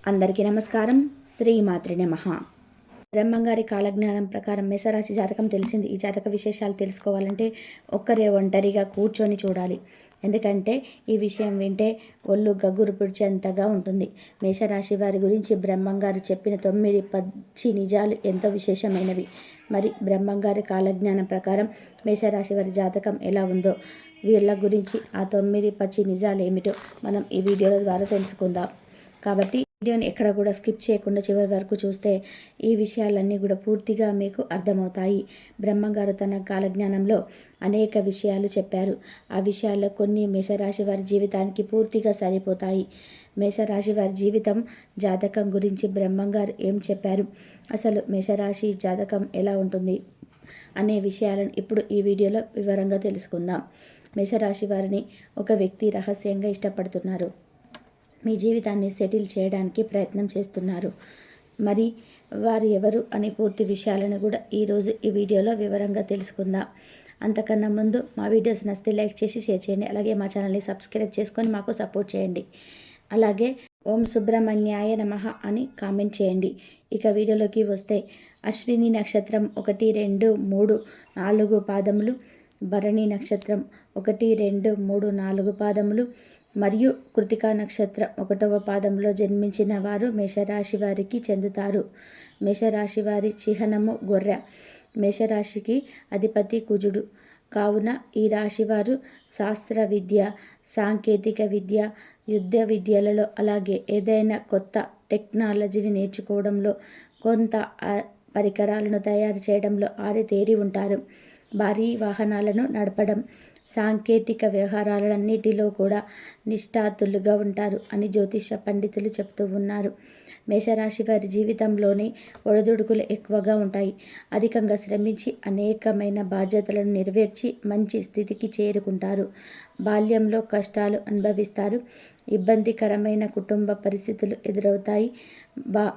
అందరికీ నమస్కారం. శ్రీమాత్రి నమః. బ్రహ్మంగారి కాలజ్ఞానం ప్రకారం మేషరాశి జాతకం తెలిసింది. ఈ జాతక విశేషాలు తెలుసుకోవాలంటే ఒక్కరే ఒంటరిగా కూర్చొని చూడాలి. ఎందుకంటే ఈ విషయం వింటే ఒళ్ళు గగ్గురు పిడిచేంతగా ఉంటుంది. మేషరాశి వారి గురించి బ్రహ్మంగారు చెప్పిన 9 పచ్చి నిజాలు ఎంతో విశేషమైనవి. మరి బ్రహ్మంగారి కాలజ్ఞానం ప్రకారం మేషరాశి వారి జాతకం ఎలా ఉందో, వీళ్ళ గురించి ఆ 9 పచ్చి నిజాలు ఏమిటో మనం ఈ వీడియోల ద్వారా తెలుసుకుందాం. కాబట్టి వీడియోని ఎక్కడ కూడా స్కిప్ చేయకుండా చివరి వరకు చూస్తే ఈ విషయాలన్నీ కూడా పూర్తిగా మీకు అర్థమవుతాయి. బ్రహ్మంగారు తన కాలజ్ఞానంలో అనేక విషయాలు చెప్పారు. ఆ విషయాల్లో కొన్ని మేషరాశి వారి జీవితానికి పూర్తిగా సరిపోతాయి. మేషరాశి వారి జీవితం జాతకం గురించి బ్రహ్మంగారు ఏం చెప్పారు, అసలు మేషరాశి జాతకం ఎలా ఉంటుంది అనే విషయాలను ఇప్పుడు ఈ వీడియోలో వివరంగా తెలుసుకుందాం. మేషరాశి వారిని ఒక వ్యక్తి రహస్యంగా ఇష్టపడుతున్నారు. మీ జీవితాన్ని సెటిల్ చేయడానికి ప్రయత్నం చేస్తున్నారు. మరి వారు ఎవరు అనే పూర్తి విషయాలను కూడా ఈరోజు ఈ వీడియోలో వివరంగా తెలుసుకుందాం. అంతకన్నా ముందు మా వీడియోస్ నచ్చితే లైక్ చేసి షేర్ చేయండి. అలాగే మా ఛానల్ని సబ్స్క్రైబ్ చేసుకొని మాకు సపోర్ట్ చేయండి. అలాగే ఓం సుబ్రహ్మణ్యాయ నమః అని కామెంట్ చేయండి. ఇక వీడియోలోకి వస్తే అశ్విని నక్షత్రం 1, 2, 3, 4 పాదములు, భరణి నక్షత్రం 1, 2, 3, 4 పాదములు మరియు కృతికా నక్షత్రం 1వ పాదంలో జన్మించిన వారు మేషరాశి వారికి చెందుతారు. మేషరాశి వారి చిహ్నము గొర్రె. మేషరాశికి అధిపతి కుజుడు. కావున ఈ రాశివారు శాస్త్ర విద్య, సాంకేతిక విద్య, యుద్ధ విద్యలలో అలాగే ఏదైనా కొత్త టెక్నాలజీని నేర్చుకోవడంలో, కొంత పరికరాలను తయారు చేయడంలో ఆరితేరి ఉంటారు. భారీ వాహనాలను నడపడం, సాంకేతిక వ్యవహారాలన్నిటిలో కూడా నిష్ఠాతులుగా ఉంటారు అని జ్యోతిష పండితులు చెప్తూ ఉన్నారు. మేషరాశి వారి జీవితంలోనే ఒడిదుడుకులు ఎక్కువగా ఉంటాయి. అధికంగా శ్రమించి అనేకమైన బాధ్యతలను నెరవేర్చి మంచి స్థితికి చేరుకుంటారు. బాల్యంలో కష్టాలు అనుభవిస్తారు. ఇబ్బందికరమైన కుటుంబ పరిస్థితులు ఎదురవుతాయి.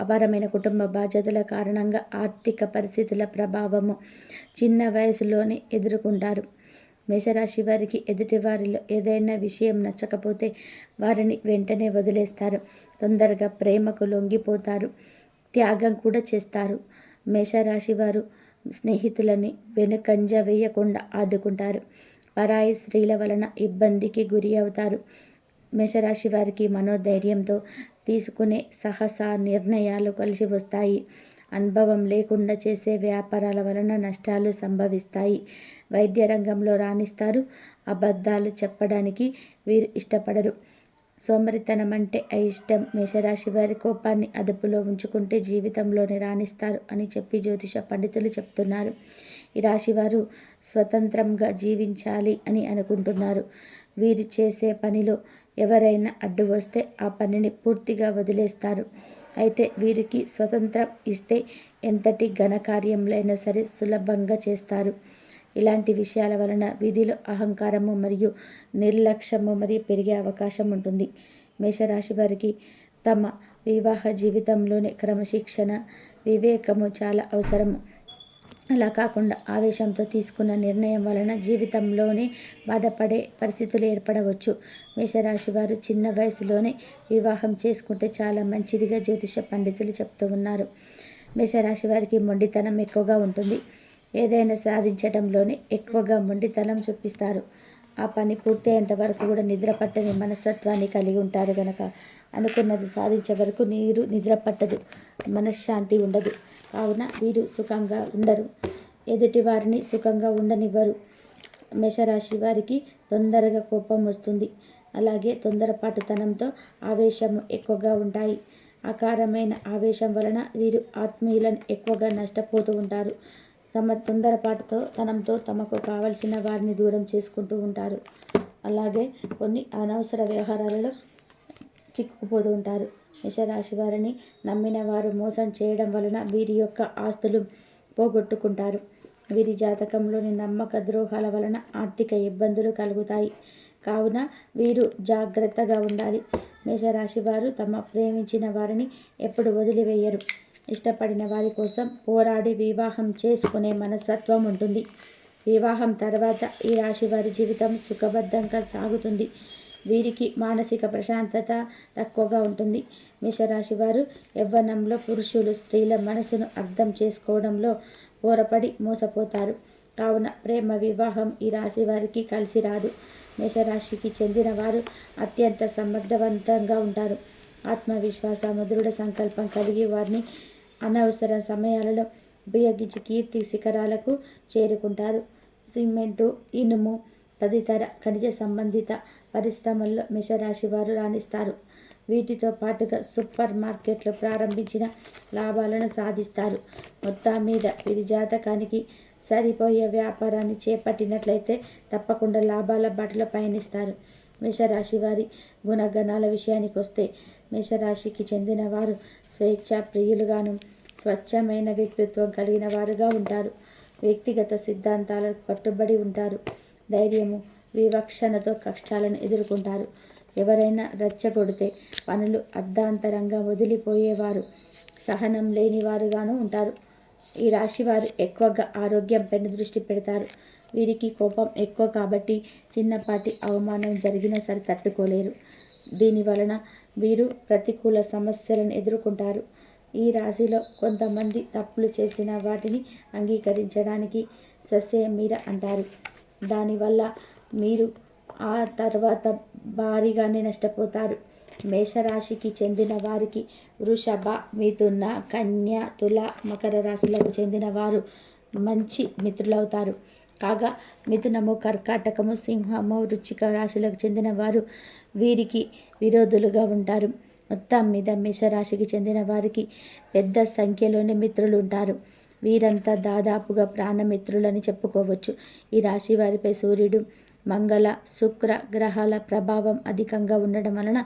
అపారమైన కుటుంబ బాధ్యతల కారణంగా ఆర్థిక పరిస్థితుల ప్రభావము చిన్న వయసులోనే ఎదుర్కొంటారు. మేషరాశి వారికి ఎదుటి వారిలో ఏదైనా విషయం నచ్చకపోతే వారిని వెంటనే వదిలేస్తారు. తొందరగా ప్రేమకు లొంగిపోతారు. త్యాగం కూడా చేస్తారు. మేషరాశి వారు స్నేహితులని వెనుకంజ వేయకుండా ఆదుకుంటారు. పరాయి స్త్రీల వలన ఇబ్బందికి గురి అవుతారు. మేషరాశి వారికి మనోధైర్యంతో తీసుకునే సాహస నిర్ణయాలు కలిసి వస్తాయి. అనుభవం లేకుండా చేసే వ్యాపారాల వలన నష్టాలు సంభవిస్తాయి. వైద్య రంగంలో రాణిస్తారు. అబద్ధాలు చెప్పడానికి వీరు ఇష్టపడరు. సోమరితనం అంటే అయిష్టం. మేషరాశి వారి కోపాన్ని అదుపులో ఉంచుకుంటే జీవితంలోనే రాణిస్తారు అని చెప్పి జ్యోతిష పండితులు చెప్తున్నారు. ఈ రాశివారు స్వతంత్రంగా జీవించాలి అని అనుకుంటున్నారు. వీరు చేసే పనిలో ఎవరైనా అడ్డు వస్తే ఆ పనిని పూర్తిగా వదిలేస్తారు. అయితే వీరికి స్వతంత్రం ఇస్తే ఎంతటి ఘనకార్యంలైనా సరే సులభంగా చేస్తారు. ఇలాంటి విషయాల వలన వీధిలో అహంకారము మరియు నిర్లక్ష్యము మరియు పెరిగే అవకాశం ఉంటుంది. మేషరాశి వారికి తమ వివాహ జీవితంలోనే క్రమశిక్షణ, వివేకము చాలా అవసరము. అలా కాకుండా ఆవేశంతో తీసుకున్న నిర్ణయం వలన జీవితంలోనే బాధపడే పరిస్థితులు ఏర్పడవచ్చు. మేషరాశి వారు చిన్న వయసులోనే వివాహం చేసుకుంటే చాలా మంచిదిగా జ్యోతిష పండితులు చెప్తూ ఉన్నారు. మేషరాశి వారికి మొండితనం ఎక్కువగా ఉంటుంది. ఏదైనా సాధించడంలోనే ఎక్కువగా మొండితనం చూపిస్తారు. ఆ పని పూర్తి అయ్యేంత వరకు కూడా నిద్ర పట్టని మనస్తత్వాన్ని కలిగి ఉంటారు కనుక అనుకున్నది సాధించే వరకు నిద్ర పట్టదు, మనశ్శాంతి ఉండదు. కావున వీరు సుఖంగా ఉండరు. ఎదుటి వారిని సుఖంగా ఉండనివ్వరు. మేషరాశి వారికి తొందరగా కోపం వస్తుంది. అలాగే తొందరపాటుతనంతో ఆవేశము ఎక్కువగా ఉంటాయి. అకారమైన ఆవేశం వలన వీరు ఆత్మీయులను ఎక్కువగా నష్టపోతూ ఉంటారు. తమ తొందరపాటుతనంతో తమకు కావలసిన వారిని దూరం చేసుకుంటూ ఉంటారు. అలాగే కొన్ని అనవసర వ్యవహారాలలో చిక్కుకుపోతూ ఉంటారు. మేషరాశి వారిని నమ్మిన వారు మోసం చేయడం వలన వీరి యొక్క ఆస్తులు పోగొట్టుకుంటారు. వీరి జాతకంలోని నమ్మక ద్రోహాల వలన ఆర్థిక ఇబ్బందులు కలుగుతాయి. కావున వీరు జాగ్రత్తగా ఉండాలి. మేషరాశి వారు తమ ప్రేమించిన వారిని ఎప్పుడు వదిలివేయరు. ఇష్టపడిన వారి కోసం పోరాడి వివాహం చేసుకునే మనస్తత్వం ఉంటుంది. వివాహం తర్వాత ఈ రాశి వారి జీవితం సుఖబద్ధంగా సాగుతుంది. వీరికి మానసిక ప్రశాంతత తక్కువగా ఉంటుంది. మేషరాశి వారు యవ్వనంలో పురుషులు స్త్రీల మనసును అర్థం చేసుకోవడంలో పోరపడి మోసపోతారు. కావున ప్రేమ వివాహం ఈ రాశి వారికి కలిసి రాదు. మేషరాశికి చెందిన వారు అత్యంత సమర్థవంతంగా ఉంటారు. ఆత్మవిశ్వాస దృఢ సంకల్పం కలిగి వారిని అనవసర సమయాలలో ఉపయోగించి కీర్తి శిఖరాలకు చేరుకుంటారు. సిమెంటు, ఇనుము తదితర ఖనిజ సంబంధిత పరిశ్రమల్లో మేషరాశి వారు రాణిస్తారు. వీటితో పాటుగా సూపర్ మార్కెట్లు ప్రారంభించిన లాభాలను సాధిస్తారు. మొత్తం మీద వీరి జాతకానికి సరిపోయే వ్యాపారాన్ని చేపట్టినట్లయితే తప్పకుండా లాభాల బాటలో పయనిస్తారు. మేషరాశి వారి గుణగణాల విషయానికి వస్తే మేషరాశికి చెందిన వారు స్వేచ్ఛా ప్రియులుగాను స్వచ్ఛమైన వ్యక్తిత్వం కలిగిన వారుగా ఉంటారు. వ్యక్తిగత సిద్ధాంతాలకు కట్టుబడి ఉంటారు. ధైర్యము వివక్షణతో కష్టాలను ఎదుర్కొంటారు. ఎవరైనా రెచ్చగొడితే పనులు అర్ధాంతరంగా వదిలిపోయేవారు. సహనం లేని వారుగాను ఉంటారు. ఈ రాశి వారు ఎక్కువగా ఆరోగ్యంపై దృష్టి పెడతారు. వీరికి కోపం ఎక్కువ కాబట్టి చిన్నపాటి అవమానం జరిగినా సరే తట్టుకోలేరు. దీని వలన వీరు ప్రతికూల సమస్యలను ఎదుర్కొంటారు. ఈ రాశిలో కొంతమంది తప్పులు చేసిన వాటిని అంగీకరించడానికి ససేమిర అంటారు. దానివల్ల మీరు ఆ తర్వాత భారీగానే నష్టపోతారు. మేషరాశికి చెందిన వారికి వృషభ, మిథున, కన్య, తుల, మకర రాశులకు చెందిన వారు మంచి మిత్రులవుతారు. కాగా మిథునము, కర్కాటకము, సింహము, వృశ్చిక రాశులకు చెందిన వారు వీరికి విరోధులుగా ఉంటారు. మొత్తం మీద మేషరాశికి చెందిన వారికి పెద్ద సంఖ్యలోని మిత్రులు ఉంటారు. వీరంతా దాదాపుగా ప్రాణమిత్రులని చెప్పుకోవచ్చు. ఈ రాశి వారిపై సూర్యుడు, మంగళ, శుక్ర గ్రహాల ప్రభావం అధికంగా ఉండడం వలన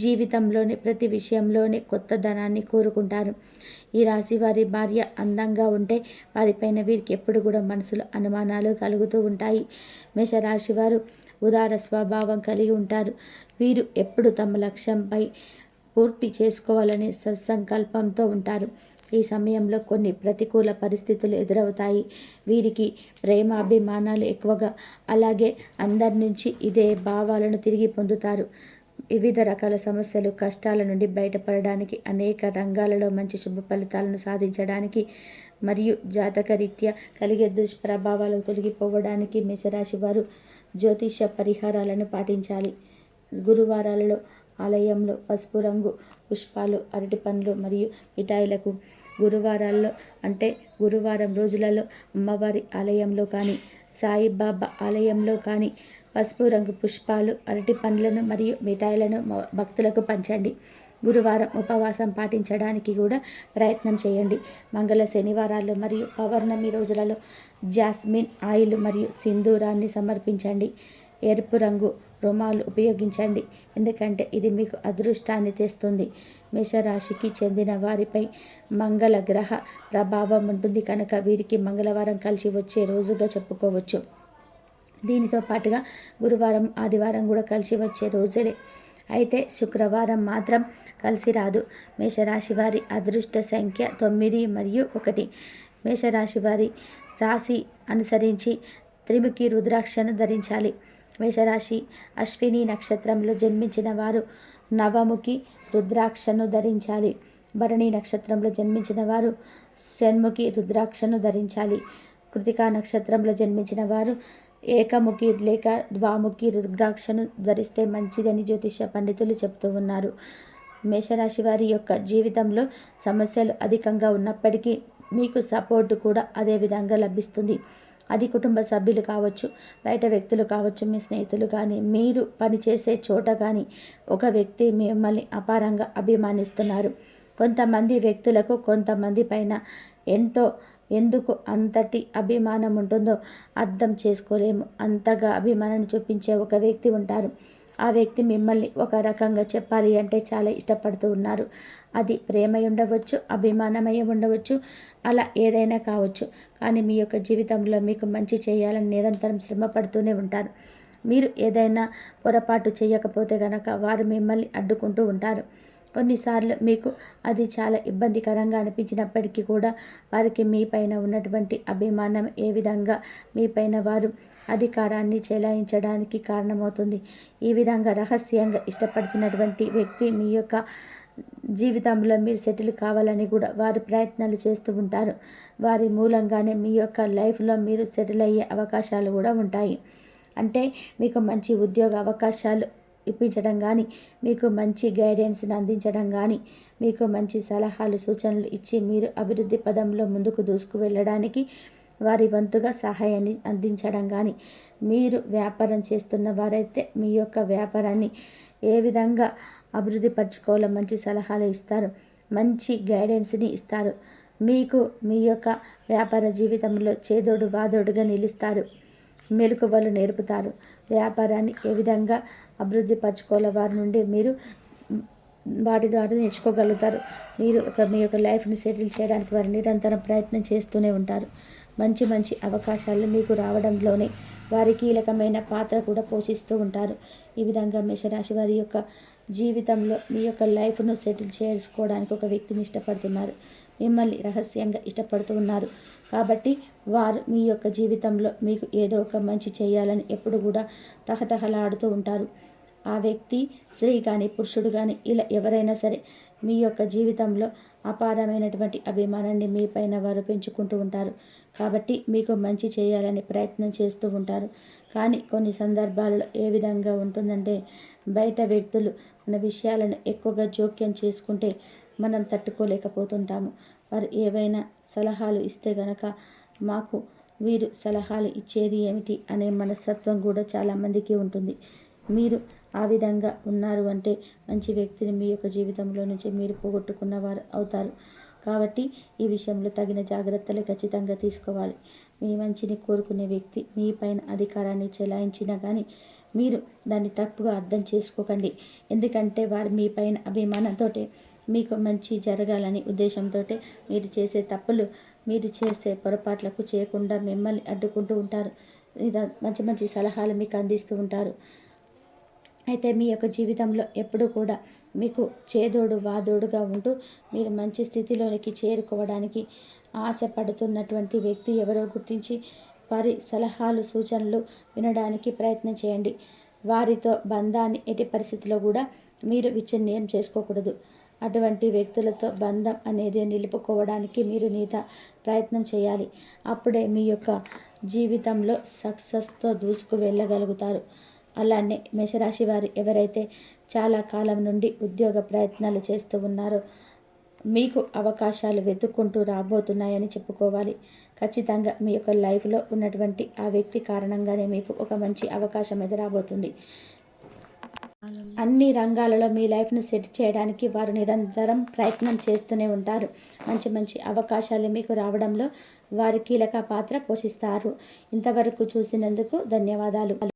జీవితంలోని ప్రతి విషయంలోని కొత్తదనాన్ని కోరుకుంటారు. ఈ రాశి వారి భార్య అందంగా ఉంటే వారిపైన వీరికి ఎప్పుడు కూడా మనసులో అనుమానాలు కలుగుతూ ఉంటాయి. మేషరాశి వారు ఉదార స్వభావం కలిగి ఉంటారు. వీరు ఎప్పుడు తమ లక్ష్యంపై పూర్తి చేసుకోవాలని సత్సంకల్పంతో ఉంటారు. ఈ సమయంలో కొన్ని ప్రతికూల పరిస్థితులు ఎదురవుతాయి. వీరికి ప్రేమాభిమానాలు ఎక్కువగా, అలాగే అందరి నుంచి ఇదే భావాలను తిరిగి పొందుతారు. వివిధ రకాల సమస్యలు, కష్టాల నుండి బయటపడడానికి, అనేక రంగాలలో మంచి శుభ ఫలితాలను సాధించడానికి మరియు జాతకరీత్యా కలిగే దుష్ప్రభావాలు తొలగిపోవడానికి మేషరాశి వారు జ్యోతిష పరిహారాలను పాటించాలి. గురువారాలలో ఆలయంలో పసుపు రంగు పుష్పాలు, అరటి పండ్లు మరియు మిఠాయిలకు, గురువారాల్లో అంటే గురువారం రోజులలో అమ్మవారి ఆలయంలో కానీ సాయిబాబా ఆలయంలో కానీ పసుపు రంగు పుష్పాలు, అరటి పండ్లను మరియు మిఠాయిలను భక్తులకు పంచండి. గురువారం ఉపవాసం పాటించడానికి కూడా ప్రయత్నం చేయండి. మంగళ శనివారాలు మరియు పౌర్ణమి రోజులలో జాస్మిన్ ఆయిల్ మరియు సింధూరాన్ని సమర్పించండి. ఎరుపు రంగు రుమాలు ఉపయోగించండి, ఎందుకంటే ఇది మీకు అదృష్టాన్ని తెస్తుంది. మేషరాశికి చెందిన వారిపై మంగళ గ్రహ ప్రభావం ఉంటుంది కనుక వీరికి మంగళవారం కలిసి వచ్చే రోజుగా చెప్పుకోవచ్చు. దీనితో పాటుగా గురువారం, ఆదివారం కూడా కలిసి వచ్చే రోజులే. అయితే శుక్రవారం మాత్రం కలిసి రాదు. మేషరాశి వారి అదృష్ట సంఖ్య 9 మరియు 1. మేషరాశి వారి రాశి అనుసరించి త్రిముఖి రుద్రాక్షను ధరించాలి. మేషరాశి అశ్విని నక్షత్రంలో జన్మించిన వారు నవముఖి రుద్రాక్షను ధరించాలి. భరణి నక్షత్రంలో జన్మించిన వారు షణ్ముఖి రుద్రాక్షను ధరించాలి. కృతికా నక్షత్రంలో జన్మించిన వారు ఏకముఖి లేక ద్వాముఖి రుద్రాక్షను ధరిస్తే మంచిదని జ్యోతిష పండితులు చెప్తూ ఉన్నారు. మేషరాశి వారి యొక్క జీవితంలో సమస్యలు అధికంగా ఉన్నప్పటికీ మీకు సపోర్టు కూడా అదే విధంగా లభిస్తుంది. అది కుటుంబ సభ్యులు కావచ్చు, బయట వ్యక్తులు కావచ్చు, మీ స్నేహితులు కానీ, మీరు పనిచేసే చోట కానీ ఒక వ్యక్తి మిమ్మల్ని అపారంగా అభిమానిస్తున్నారు. కొంతమంది వ్యక్తులకు కొంతమంది పైన ఎందుకు అంతటి అభిమానం ఉంటుందో అర్థం చేసుకోలేము. అంతగా అభిమానాన్ని చూపించే ఒక వ్యక్తి ఉంటారు. ఆ వ్యక్తి మిమ్మల్ని ఒక రకంగా చెప్పాలి అంటే చాలా ఇష్టపడుతూ ఉన్నారు. అది ప్రేమ ఉండవచ్చు, అభిమానమై ఉండవచ్చు, అలా ఏదైనా కావచ్చు. కానీ మీ యొక్క జీవితంలో మీకు మంచి చేయాలని నిరంతరం శ్రమ పడుతూనే ఉంటారు. మీరు ఏదైనా పొరపాటు చేయకపోతే కనుక వారు మిమ్మల్ని అడ్డుకుంటూ ఉంటారు. కొన్నిసార్లు మీకు అది చాలా ఇబ్బందికరంగా అనిపించినప్పటికీ కూడా వారికి మీ పైన ఉన్నటువంటి అభిమానం ఏ విధంగా మీ పైన వారు అధికారాన్ని చెలాయించడానికి కారణమవుతుంది. ఈ విధంగా రహస్యంగా ఇష్టపడుతున్నటువంటి వ్యక్తి మీ యొక్క జీవితంలో మీరు సెటిల్ కావాలని కూడా వారు ప్రయత్నాలు చేస్తూ ఉంటారు. వారి మూలంగానే మీ యొక్క లైఫ్లో మీరు సెటిల్ అయ్యే అవకాశాలు కూడా ఉంటాయి. అంటే మీకు మంచి ఉద్యోగ అవకాశాలు ఇప్పించడం కానీ, మీకు మంచి గైడెన్స్ని అందించడం కానీ, మీకు మంచి సలహాలు సూచనలు ఇచ్చి మీరు అభివృద్ధి పదంలో ముందుకు దూసుకు వెళ్ళడానికి వారి వంతుగా సహాయాన్ని అందించడం కానీ, మీరు వ్యాపారం చేస్తున్న వారైతే మీ యొక్క వ్యాపారాన్ని ఏ విధంగా అభివృద్ధి పరచుకోవాలో మంచి సలహాలు ఇస్తారు, మంచి గైడెన్స్ని ఇస్తారు. మీకు మీ యొక్క వ్యాపార జీవితంలో చేదోడు వాదోడుగా నిలుస్తారు, మెలకువలు నేర్పుతారు. వ్యాపారాన్ని ఏ విధంగా అభివృద్ధి పరచుకోవాలో వారి నుండి మీరు వాటి ద్వారా నేర్చుకోగలుగుతారు. మీరు మీ యొక్క లైఫ్ని సెటిల్ చేయడానికి వారు నిరంతరం ప్రయత్నం చేస్తూనే ఉంటారు. మంచి మంచి అవకాశాలు మీకు రావడంలోనే వారి కీలకమైన పాత్ర కూడా పోషిస్తూ ఉంటారు. ఈ విధంగా మేషరాశి వారి యొక్క జీవితంలో మీ యొక్క లైఫ్ను సెటిల్ చేసుకోవడానికి ఒక వ్యక్తిని ఇష్టపడుతున్నారు. మిమ్మల్ని రహస్యంగా ఇష్టపడుతూ ఉన్నారు. కాబట్టి వారు మీ యొక్క జీవితంలో మీకు ఏదో ఒక మంచి చేయాలని ఎప్పుడు కూడా తహతహలాడుతూ ఉంటారు. ఆ వ్యక్తి స్త్రీ కానీ పురుషుడు కానీ ఇలా ఎవరైనా సరే మీ యొక్క జీవితంలో అపారమైనటువంటి అభిమానాన్ని మీ పైన వారు పెంచుకుంటూ ఉంటారు. కాబట్టి మీకు మంచి చేయాలని ప్రయత్నం చేస్తూ ఉంటారు. కానీ కొన్ని సందర్భాలలో ఏ విధంగా ఉంటుందంటే, బయట వ్యక్తులు మన విషయాలను ఎక్కువగా జోక్యం చేసుకుంటే మనం తట్టుకోలేకపోతుంటాము. వారు ఏవైనా సలహాలు ఇస్తే గనక మాకు వీరు సలహాలు ఇచ్చేది ఏమిటి అనే మనస్తత్వం కూడా చాలామందికి ఉంటుంది. మీరు ఆ విధంగా ఉన్నారు అంటే మంచి వ్యక్తిని మీ యొక్క జీవితంలో నుంచి మీరు పోగొట్టుకున్నవారు అవుతారు. కాబట్టి ఈ విషయంలో తగిన జాగ్రత్తలు ఖచ్చితంగా తీసుకోవాలి. మీ మంచిని కోరుకునే వ్యక్తి మీ పైన అధికారాన్ని చెలాయించినా కానీ మీరు దాన్ని తప్పుగా అర్థం చేసుకోకండి. ఎందుకంటే వారు మీ పైన అభిమానంతో మీకు మంచి జరగాలని ఉద్దేశంతో మీరు చేసే తప్పులు, మీరు చేసే పొరపాట్లకు చేయకుండా మిమ్మల్ని అడ్డుకుంటూ ఉంటారు. మంచి మంచి సలహాలు మీకు అందిస్తూ ఉంటారు. అయితే మీ యొక్క జీవితంలో ఎప్పుడూ కూడా మీకు చేదోడు వాదోడుగా ఉంటూ మీరు మంచి స్థితిలోనికి చేరుకోవడానికి ఆశపడుతున్నటువంటి వ్యక్తి ఎవరో గుర్తించి వారి సలహాలు సూచనలు వినడానికి ప్రయత్నం చేయండి. వారితో బంధాన్ని ఎట్టి పరిస్థితిలో కూడా మీరు విచ్ఛిన్నం చేసుకోకూడదు. అటువంటి వ్యక్తులతో బంధం అనేది నిలుపుకోవడానికి మీరు ప్రయత్నం చేయాలి. అప్పుడే మీ యొక్క జీవితంలో సక్సెస్తో దూసుకు వెళ్ళగలుగుతారు. అలానే మేషరాశి వారు ఎవరైతే చాలా కాలం నుండి ఉద్యోగ ప్రయత్నాలు చేస్తూ ఉన్నారో మీకు అవకాశాలు వెతుక్కుంటూ రాబోతున్నాయని చెప్పుకోవాలి. ఖచ్చితంగా మీ యొక్క లైఫ్లో ఉన్నటువంటి ఆ వ్యక్తి కారణంగానే మీకు ఒక మంచి అవకాశం అయితే రాబోతుంది. అన్ని రంగాలలో మీ లైఫ్ను సెట్ చేయడానికి వారు నిరంతరం ప్రయత్నం చేస్తూనే ఉంటారు. మంచి మంచి అవకాశాలు మీకు రావడంలో వారు కీలక పాత్ర పోషిస్తారు. ఇంతవరకు చూసినందుకు ధన్యవాదాలు.